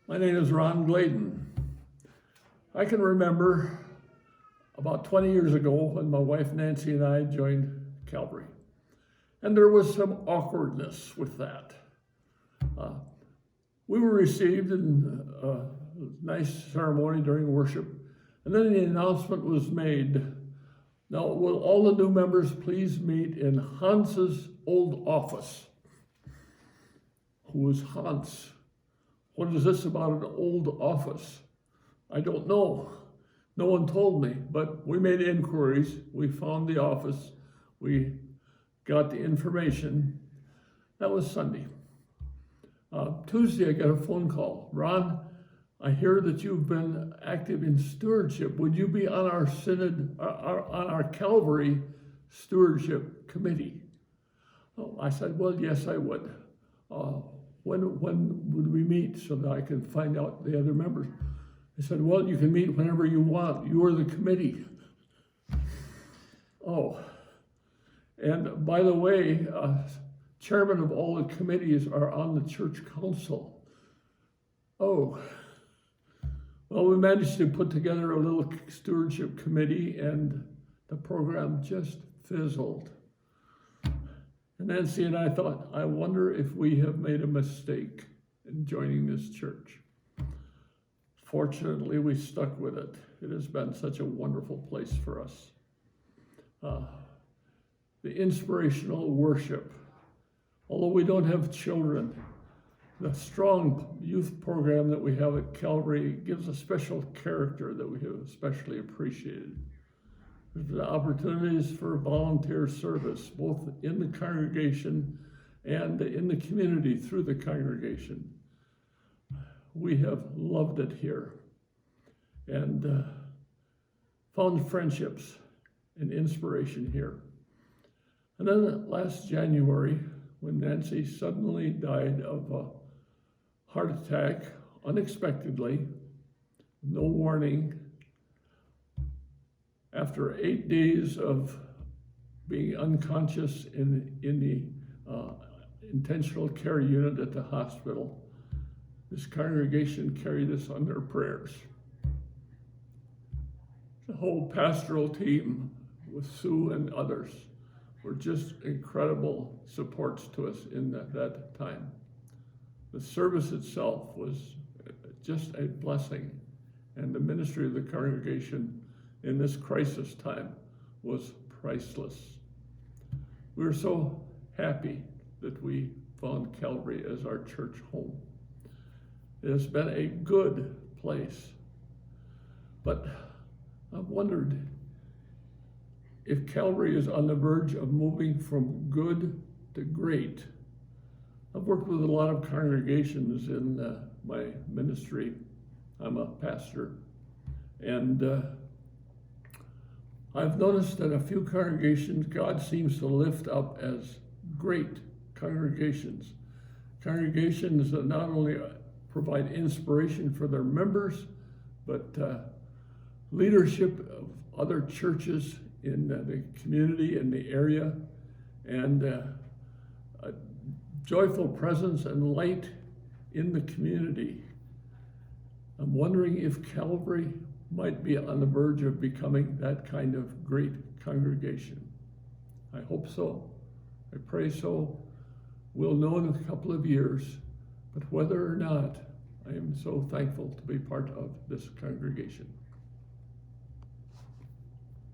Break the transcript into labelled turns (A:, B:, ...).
A: My name is Ron Gladen. I can remember about 20 years ago when my wife Nancy and I joined Calvary. And there was some awkwardness with that. We were received in a nice ceremony during worship, and then the announcement was made. Now, will all the new members please meet in Hans's old office? Who was Hans? What is this about an old office? I don't know. No one told me, but we made inquiries. We found the office. We got the information. That was Sunday. Tuesday, I got a phone call. Ron, I hear that you've been active in stewardship. Would you be on our synod, on our Calvary stewardship committee? Oh, I said, well, yes, I would. When would we meet so that I can find out the other members? They said, well, you can meet whenever you want. You are the committee. Oh, and by the way, chairman of all the committees are on the church council. Oh, well, we managed to put together a little stewardship committee, and the program just fizzled. And Nancy and I thought, I wonder if we have made a mistake in joining this church. Fortunately, we stuck with it. It has been such a wonderful place for us. The inspirational worship. Although we don't have children, the strong youth program that we have at Calvary gives a special character that we have especially appreciated. There's opportunities for volunteer service, both in the congregation and in the community through the congregation. We have loved it here and found friendships and inspiration here. And then last January, when Nancy suddenly died of a heart attack, unexpectedly, no warning, after 8 days of being unconscious in the intentional care unit at the hospital, this congregation carried us on their prayers. The whole pastoral team with Sue and others were just incredible supports to us in that time. The service itself was just a blessing, and the ministry of the congregation in this crisis time was priceless. We were so happy that we found Calvary as our church home. It has been a good place, but I've wondered if Calvary is on the verge of moving from good to great. I've worked with a lot of congregations in my ministry. I'm a pastor, and I've noticed that a few congregations God seems to lift up as great congregations. Congregations that not only provide inspiration for their members, but leadership of other churches in the community, in the area, and a joyful presence and light in the community. I'm wondering if Calvary might be on the verge of becoming that kind of great congregation. I hope so. I pray so. We'll know in a couple of years, but whether or not, I am so thankful to be part of this congregation.